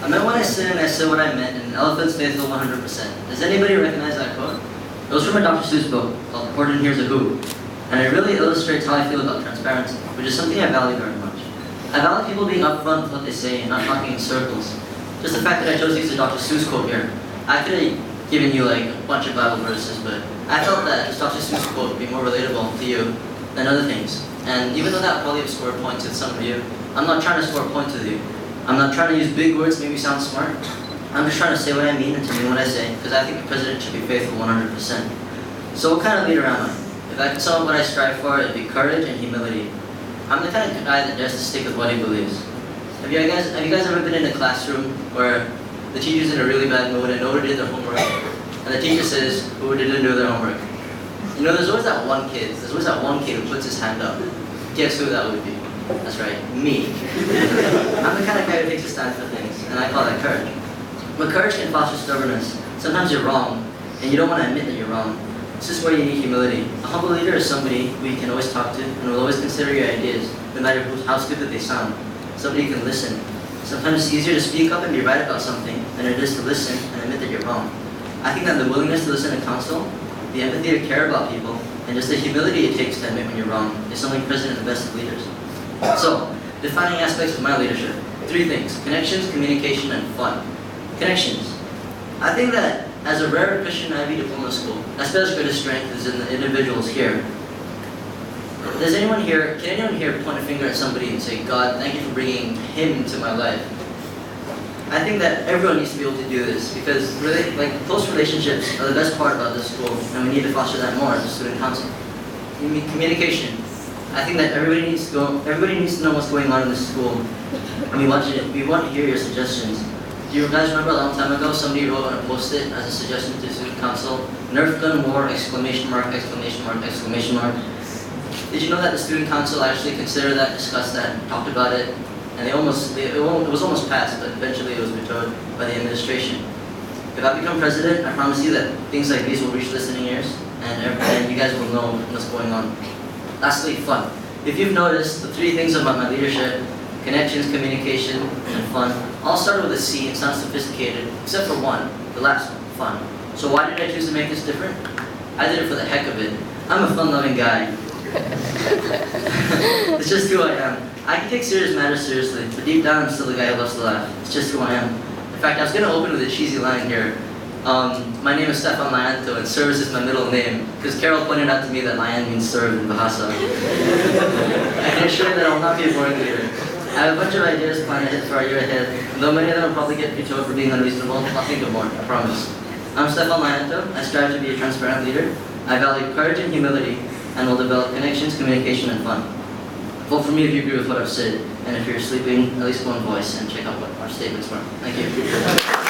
I meant what I said and I said what I meant, and an elephant's faithful 100%. Does anybody recognize that quote? It was from a Dr. Seuss book called Important Here's a Who, and it really illustrates how I feel about transparency, which is something I value very much. I value people being upfront with what they say and not talking in circles. Just the fact that I chose to use a Dr. Seuss quote here, I could have given you like a bunch of Bible verses, but I felt that this Dr. Seuss quote would be more relatable to you than other things. And even though that would probably have scored points with some of you, I'm not trying to score points with you. I'm not trying to use big words to make me sound smart. I'm just trying to say what I mean and to mean what I say, because I think the president should be faithful 100%. So what kind of leader am I? If I could sum up what I strive for, it'd be courage and humility. I'm the kind of guy that dares to stick with what he believes. Have you guys ever been in a classroom where the teacher's in a really bad mood and nobody did their homework, and the teacher says who didn't do their homework? You know, there's always that one kid who puts his hand up. Guess who that would be? That's right, me. I'm the kind of guy who takes a stand for things, and I call that courage. But courage can foster stubbornness. Sometimes you're wrong, and you don't want to admit that you're wrong. This is where you need humility. A humble leader is somebody who you can always talk to and will always consider your ideas, no matter how stupid they sound. Somebody who can listen. Sometimes it's easier to speak up and be right about something than it is to listen and admit that you're wrong. I think that the willingness to listen to counsel, the empathy to care about people, and just the humility it takes to admit when you're wrong is something present in the best of leaders. So, defining aspects of my leadership. 3 things: connections, communication, and fun. Connections. I think that as a rare Christian Ivy diploma school, our special greatest strength is in the individuals here. Can anyone here point a finger at somebody and say, God, thank you for bringing him into my life? I think that everyone needs to be able to do this, because really, close relationships are the best part about this school, and we need to foster that more as a student council. Communication. I think that everybody needs to know what's going on in this school, and we want to hear your suggestions. Do you guys remember a long time ago, somebody wrote on a post-it as a suggestion to student council, Nerf gun war, exclamation mark, exclamation mark, exclamation mark. Did you know that the student council actually considered that, discussed that, talked about it, and it was almost passed, but eventually it was vetoed by the administration. If I become president, I promise you that things like these will reach listening ears, and you guys will know what's going on. Lastly, fun. If you've noticed, the 3 things about my leadership, connections, communication, and fun, all start with a C and sound sophisticated, except for one, the last one, fun. So why did I choose to make this different? I did it for the heck of it. I'm a fun-loving guy. It's just who I am. I can take serious matters seriously, but deep down I'm still the guy who loves to laugh. It's just who I am. In fact, I was going to open with a cheesy line here. My name is Stefan Lyanto, and service is my middle name, because Carol pointed out to me that Lyan means serve in Bahasa. I can assure you that I will not be a boring leader. I have a bunch of ideas planned ahead for our year ahead, and though many of them will probably get vetoed for being unreasonable, I'll think of more, I promise. I'm Stefan Lyanto. I strive to be a transparent leader. I value courage and humility, and will develop connections, communication, and fun. Vote for me if you agree with what I've said, and if you're sleeping, at least go on Voice and check out what our statements were. Thank you.